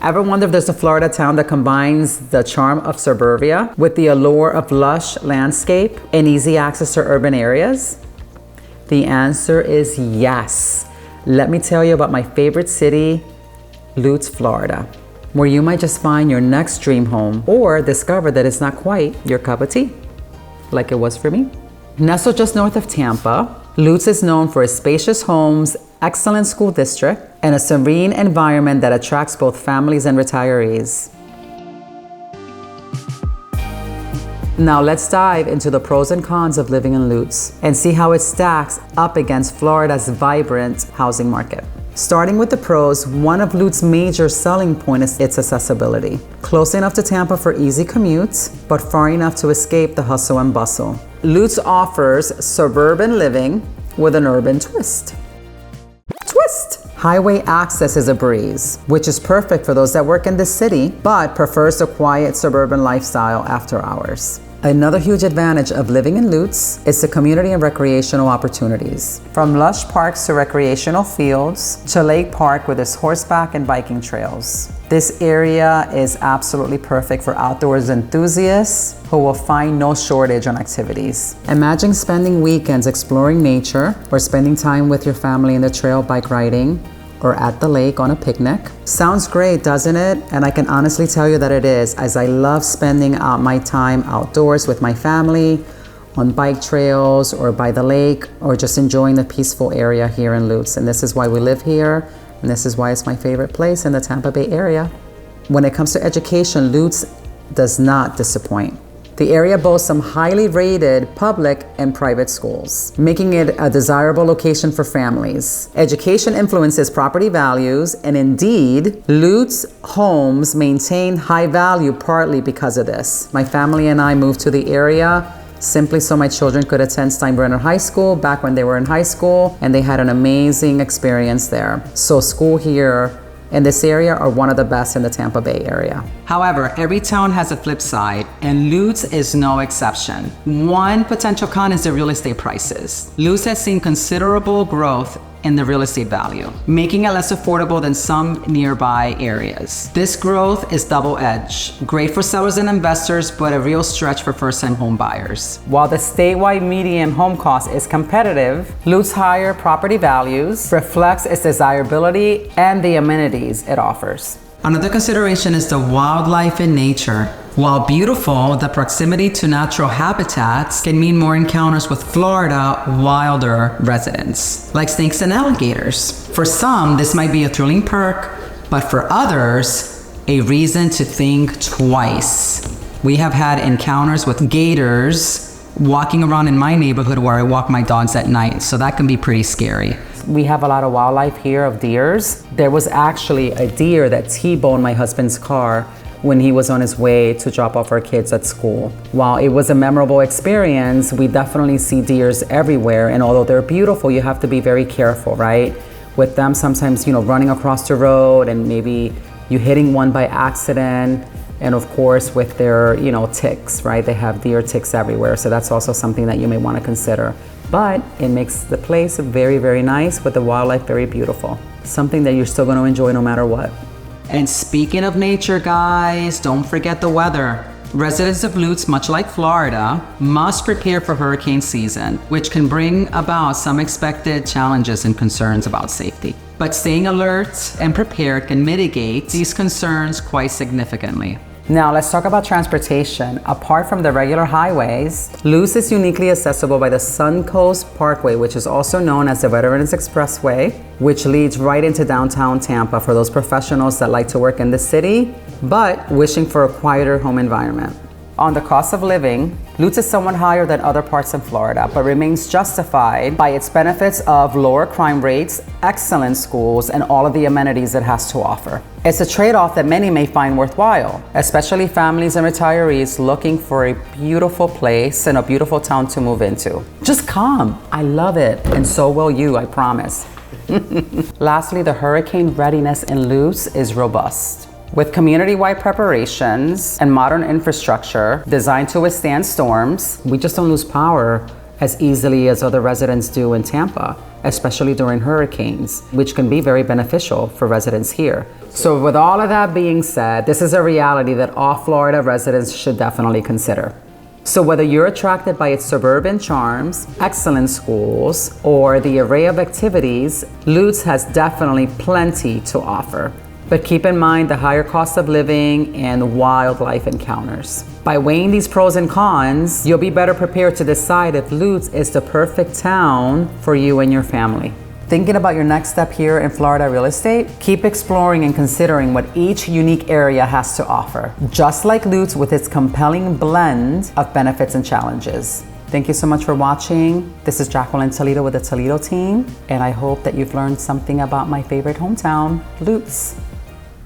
Ever wonder if there's a Florida town that combines the charm of suburbia with the allure of lush landscape and easy access to urban areas? The answer is yes. Let me tell you about my favorite city, Lutz, Florida, where you might just find your next dream home or discover that it's not quite your cup of tea, like it was for me. Nestled just north of Tampa, Lutz is known for its spacious homes, excellent school district, and a serene environment that attracts both families and retirees. Now let's dive into the pros and cons of living in Lutz and see how it stacks up against Florida's vibrant housing market. Starting with the pros, one of Lutz's major selling points is its accessibility. Close enough to Tampa for easy commutes, but far enough to escape the hustle and bustle. Lutz offers suburban living with an urban twist. Highway access is a breeze, which is perfect for those that work in the city, but prefers a quiet suburban lifestyle after hours. Another huge advantage of living in Lutz is the community and recreational opportunities. From lush parks to recreational fields to Lake Park with its horseback and biking trails. This area is absolutely perfect for outdoors enthusiasts who will find no shortage on activities. Imagine spending weekends exploring nature or spending time with your family in the trail bike riding or at the lake on a picnic. Sounds great, doesn't it? And I can honestly tell you that it is, as I love spending my time outdoors with my family, on bike trails or by the lake, or just enjoying the peaceful area here in Lutz. And this is why we live here, and this is why it's my favorite place in the Tampa Bay area. When it comes to education, Lutz does not disappoint. The area boasts some highly rated public and private schools, making it a desirable location for families. Education influences property values, and indeed, Lutz homes maintain high value partly because of this. My family and I moved to the area simply so my children could attend Steinbrenner High School back when they were in high school, and they had an amazing experience there. So school here in this area are one of the best in the Tampa Bay area. However, every town has a flip side, and Lutz is no exception. One potential con is the real estate prices. Lutz has seen considerable growth in the real estate value, making it less affordable than some nearby areas. This growth is double-edged, great for sellers and investors, but a real stretch for first-time home buyers. While the statewide median home cost is competitive, Lutz's higher property values reflects its desirability and the amenities it offers. Another consideration is the wildlife in nature. While beautiful, the proximity to natural habitats can mean more encounters with Florida wilder residents, like snakes and alligators. For some, this might be a thrilling perk, but for others, a reason to think twice. We have had encounters with gators walking around in my neighborhood where I walk my dogs at night, so that can be pretty scary. We have a lot of wildlife here of deers. There was actually a deer that T-boned my husband's car when he was on his way to drop off our kids at school. While it was a memorable experience, we definitely see deers everywhere, and although they're beautiful, you have to be very careful, right? With them sometimes, running across the road and maybe you hitting one by accident, and of course with their, ticks, right? They have deer ticks everywhere, so that's also something that you may want to consider. But it makes the place very, very nice with the wildlife very beautiful. Something that you're still going to enjoy no matter what. And speaking of nature, guys, don't forget the weather. Residents of Lutz, much like Florida, must prepare for hurricane season, which can bring about some expected challenges and concerns about safety. But staying alert and prepared can mitigate these concerns quite significantly. Now let's talk about transportation. Apart from the regular highways, Lutz is uniquely accessible by the Suncoast Parkway, which is also known as the Veterans Expressway, which leads right into downtown Tampa for those professionals that like to work in the city, but wishing for a quieter home environment. On the cost of living, Lutz is somewhat higher than other parts in Florida, but remains justified by its benefits of lower crime rates, excellent schools, and all of the amenities it has to offer. It's a trade-off that many may find worthwhile, especially families and retirees looking for a beautiful place and a beautiful town to move into. Just come. I love it, and so will you, I promise. Lastly, the hurricane readiness in Lutz is robust. With community-wide preparations and modern infrastructure designed to withstand storms, we just don't lose power as easily as other residents do in Tampa. especially during hurricanes, which can be very beneficial for residents here. So with all of that being said, this is a reality that all Florida residents should definitely consider. So whether you're attracted by its suburban charms, excellent schools, or the array of activities, Lutz has definitely plenty to offer. But keep in mind the higher cost of living and wildlife encounters. By weighing these pros and cons, you'll be better prepared to decide if Lutz is the perfect town for you and your family. Thinking about your next step here in Florida real estate? Keep exploring and considering what each unique area has to offer, just like Lutz with its compelling blend of benefits and challenges. Thank you so much for watching. This is Jacqueline Toledo with the Toledo team, and I hope that you've learned something about my favorite hometown, Lutz.